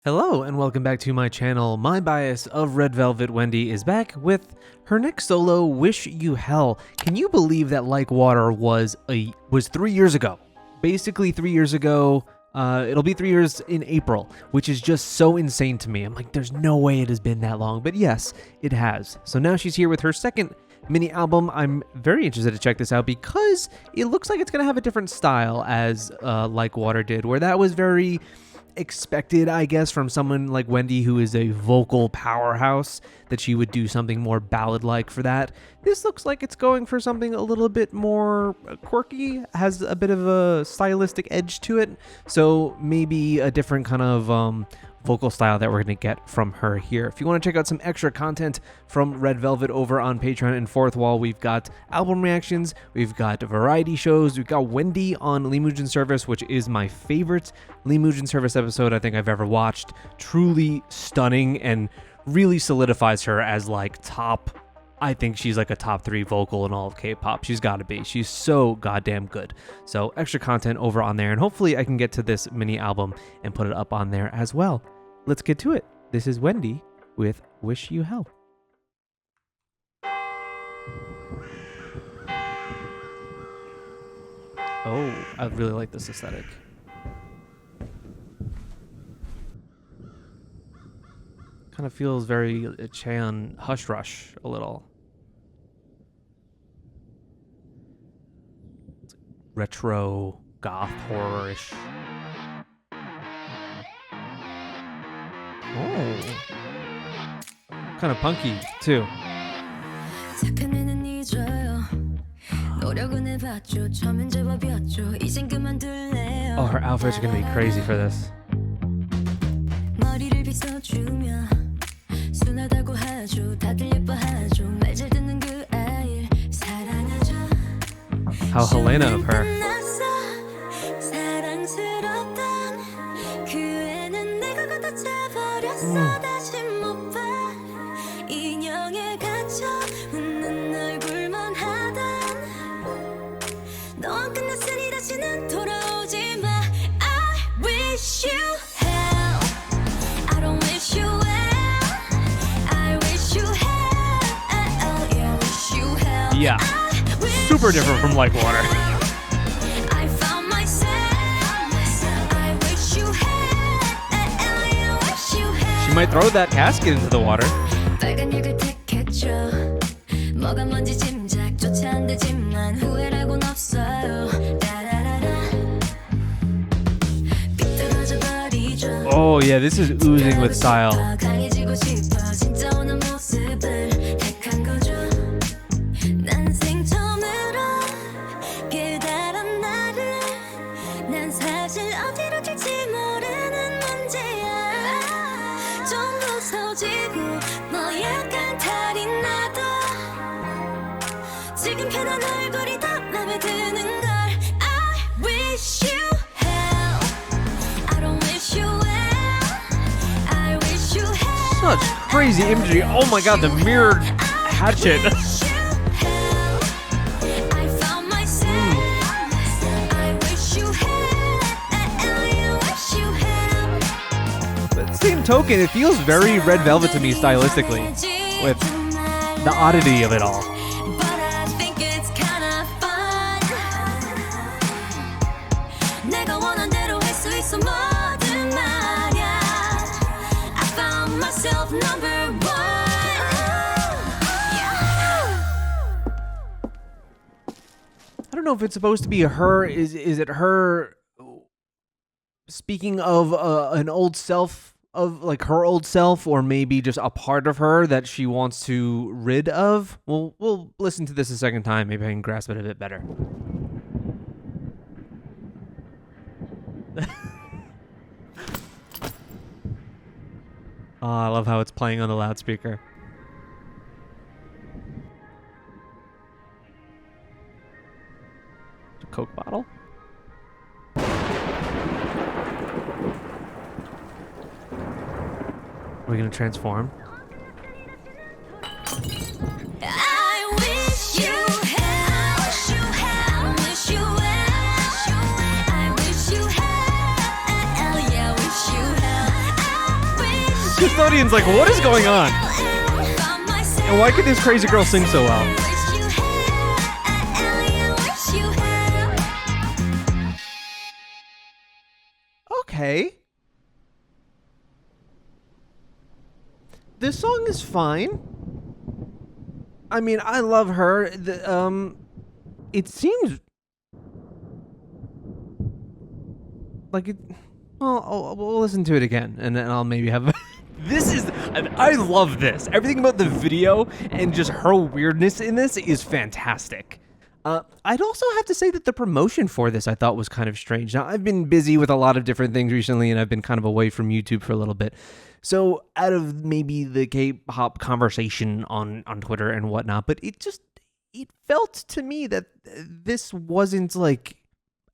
Hello and welcome back to my channel. My bias of Red Velvet Wendy is back with her next solo, Wish You Hell. Can you believe that Like Water was 3 years ago? Basically 3 years ago. It'll be 3 years in April, which is just so insane to me. I'm like, there's no way it has been that long, but yes, it has. So now she's here with her second mini album. I'm very interested to check this out because it looks like it's gonna have a different style as Like Water did, where that was very expected, I guess, from someone like Wendy, who is a vocal powerhouse, that she would do something more ballad-like for that. This looks like it's going for something a little bit more quirky, has a bit of a stylistic edge to it, so maybe a different kind of vocal style that we're going to get from her here. If you want to check out some extra content from Red Velvet over on Patreon and Fourth Wall, we've got album reactions, we've got variety shows, we've got Wendy on Leemujin service, which is my favorite Leemujin service episode I think I've ever watched. Truly stunning and really solidifies her as like top. I think she's like a top 3 vocal in all of K-pop. She's got to be. She's so goddamn good. So extra content over on there, and hopefully I can get to this mini album and put it up on there as well. Let's get to it. This is Wendy with Wish You Hell. Oh, I really like this aesthetic. Kind of feels very Chan Hush Rush a little. Retro goth horror-ish. Oh, kind of punky too. Oh, her outfits are gonna be crazy for this. How Helena of her. Yeah, super different from Like Water. She might throw that casket into the water. Oh yeah, this is oozing with style. Such crazy imagery. Oh my god, the mirrored hatchet. But same token, it feels very Red Velvet to me stylistically, with the oddity of it all. I don't know if it's supposed to be her. Is it her speaking of an old self, of like her old self, or maybe just a part of her that she wants to rid of? We'll listen to this a second time. Maybe I can grasp it a bit better. Oh, I love how it's playing on the loudspeaker. A Coke bottle? Are we gonna transform? I wish you hell, wish you hell, wish you hell. I wish you hell, yeah, wish you hell. custodian's like, what is going on? And why could this crazy girl sing so well? Okay. This song is fine. I mean, I love her. It seems like it. Well, we'll listen to it again, and then I'll maybe have. I love this. Everything about the video and just her weirdness in this is fantastic. I'd also have to say that the promotion for this I thought was kind of strange. Now, I've been busy with a lot of different things recently, and I've been kind of away from YouTube for a little bit. So out of maybe the K-pop conversation on Twitter and whatnot, but it felt to me that this wasn't like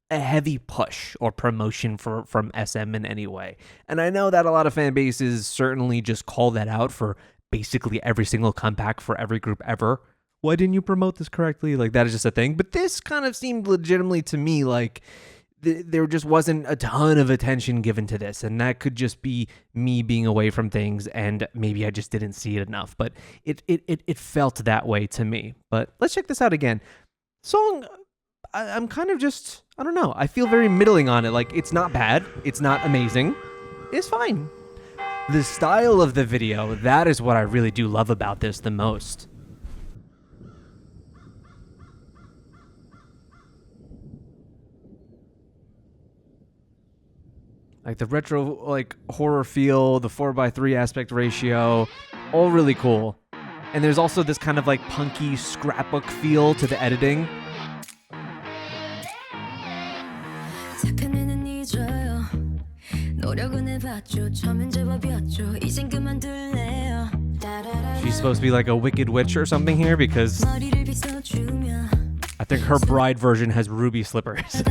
a heavy push or promotion from SM in any way. And I know that a lot of fan bases certainly just call that out for basically every single comeback for every group ever. Why didn't you promote this correctly? Like, that is just a thing. But this kind of seemed legitimately to me like there just wasn't a ton of attention given to this. And that could just be me being away from things, and maybe I just didn't see it enough. But it felt that way to me. But let's check this out again. Song, I'm kind of just, I don't know. I feel very middling on it. Like, it's not bad. It's not amazing. It's fine. The style of the video, that is what I really do love about this the most. Like the retro, like horror feel, the 4:3 aspect ratio, all really cool. And there's also this kind of like punky scrapbook feel to the editing. She's supposed to be like a wicked witch or something here, because I think her bride version has ruby slippers.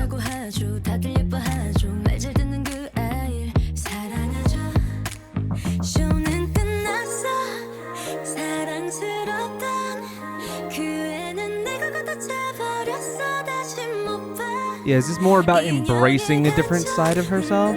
Yeah, is this more about embracing a different side of herself?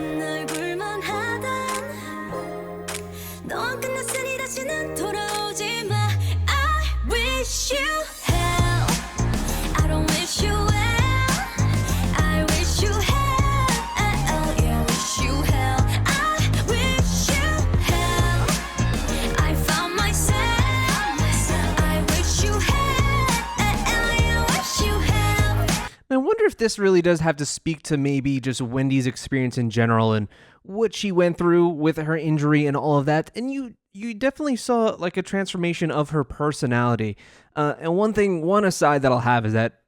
I wonder if this really does have to speak to maybe just Wendy's experience in general and what she went through with her injury and all of that. And you definitely saw like a transformation of her personality. And one aside that I'll have is that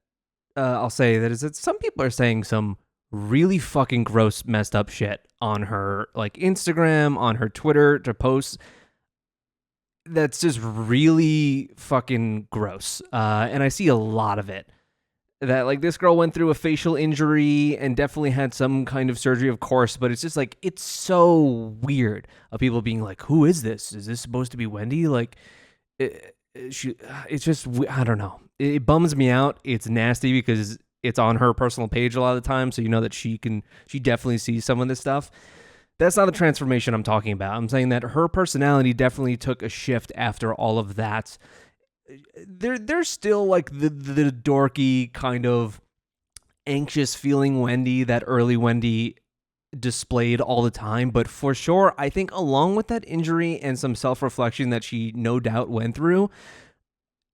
I'll say that some people are saying some really fucking gross, messed up shit on her like Instagram, on her Twitter to posts. That's just really fucking gross. And I see a lot of it. That like this girl went through a facial injury and definitely had some kind of surgery, of course, but it's just like, it's so weird of people being like, who is this? Is this supposed to be Wendy? Like, it's just, I don't know. It bums me out. It's nasty because it's on her personal page a lot of the time. So you know that she definitely sees some of this stuff. That's not the transformation I'm talking about. I'm saying that her personality definitely took a shift after all of that. There's still like the dorky kind of anxious feeling Wendy that early Wendy displayed all the time, but for sure I think along with that injury and some self-reflection that she no doubt went through,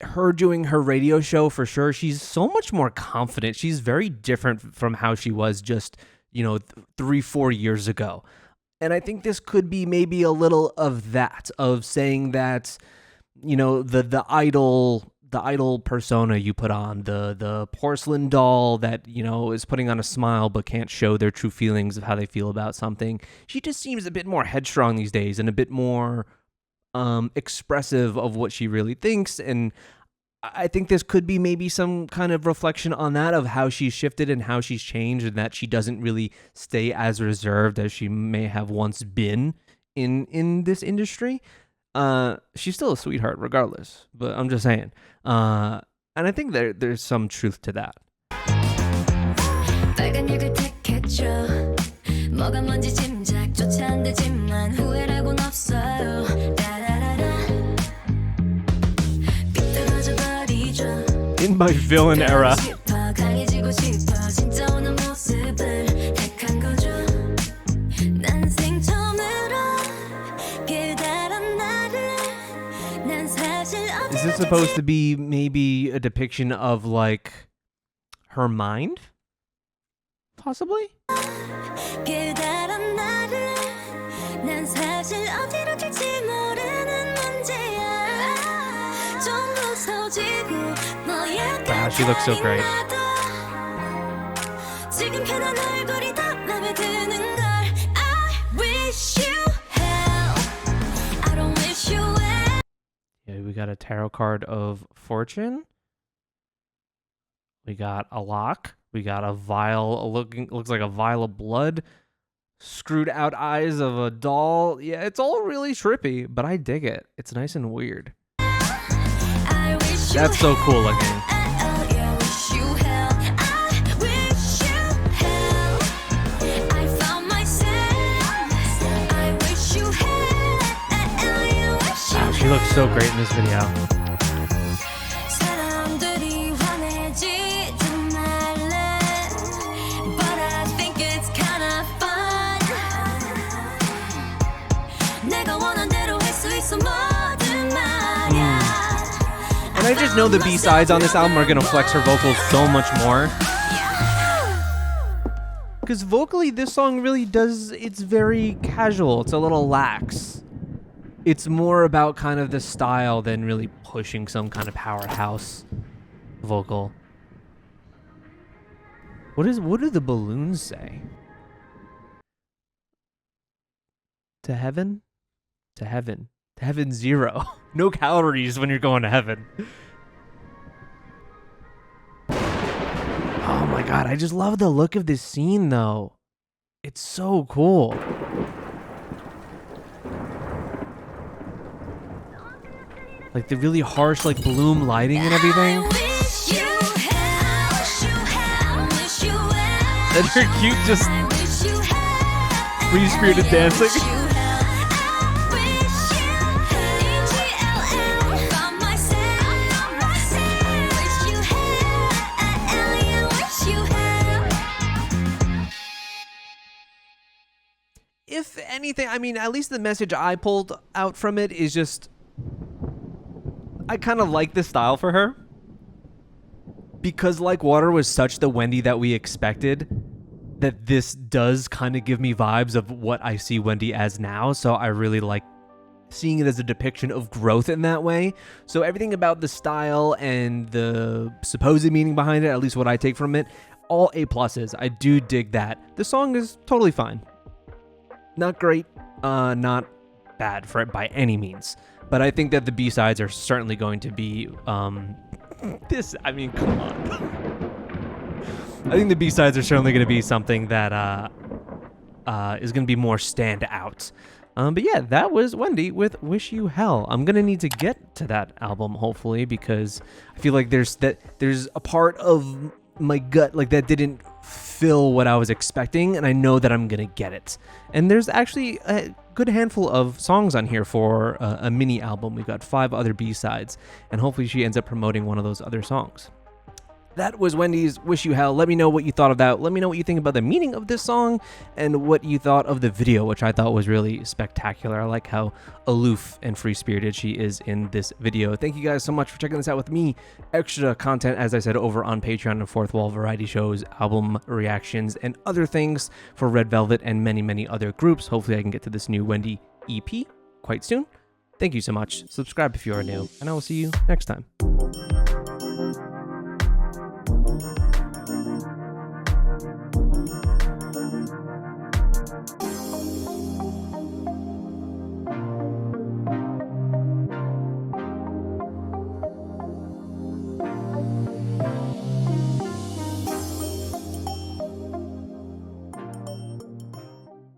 her doing her radio show, for sure she's so much more confident. She's very different from how she was just 3-4 years ago, and I think this could be maybe a little of that, of saying that the idol persona you put on, the porcelain doll that, is putting on a smile but can't show their true feelings of how they feel about something. She just seems a bit more headstrong these days and a bit more expressive of what she really thinks. And I think this could be maybe some kind of reflection on that, of how she's shifted and how she's changed, and that she doesn't really stay as reserved as she may have once been in this industry. She's still a sweetheart regardless, but I'm just saying. And I think there's some truth to that. 뭐가 뭔지 짐작 조차 안 되지만 후회라곤 없어요. in my villain era. Is this supposed to be maybe a depiction of like her mind? Possibly? Wow, she looks so great. Yeah, we got a tarot card of fortune. We got a lock. We got a vial, looks like a vial of blood. Screwed out eyes of a doll. Yeah, it's all really trippy, but I dig it. It's nice and weird. That's so cool looking. Wow, she looks so great in this video. And I just know the B-sides on this album are going to flex her vocals so much more. Because vocally, this song really does, it's very casual. It's a little lax. It's more about kind of the style than really pushing some kind of powerhouse vocal. What do the balloons say? To heaven? To heaven. To heaven 0. No calories when you're going to heaven. Oh my god, I just love the look of this scene though. It's so cool. Like the really harsh like bloom lighting and everything. And her cute just free-spirited dancing. If anything, I mean, at least the message I pulled out from it is just, I kind of like this style for her. Because Like Water was such the Wendy that we expected, that this does kind of give me vibes of what I see Wendy as now. So I really like seeing it as a depiction of growth in that way. So everything about the style and the supposed meaning behind it, at least what I take from it, all A+. I do dig that. The song is totally fine. Not great, not bad for it by any means. But I think that the B-sides are certainly going to be, this, I mean, come on. I think the B-sides are certainly going to be something that is going to be more stand out. But yeah, that was Wendy with Wish You Hell. I'm going to need to get to that album, hopefully, because I feel like there's a part of my gut like that didn't fill what I was expecting, and I know that I'm gonna get it. And there's actually a good handful of songs on here for a mini album. We've got 5 other B-sides, and hopefully she ends up promoting one of those other songs. That was Wendy's Wish You Hell. Let me know what you thought of that. Let me know what you think about the meaning of this song and what you thought of the video, which I thought was really spectacular. I like how aloof and free-spirited she is in this video. Thank you guys so much for checking this out with me. Extra content, as I said, over on Patreon and Fourth Wall, variety shows, album reactions, and other things for Red Velvet and many, many other groups. Hopefully I can get to this new Wendy EP quite soon. Thank you so much. Subscribe if you are new, and I will see you next time.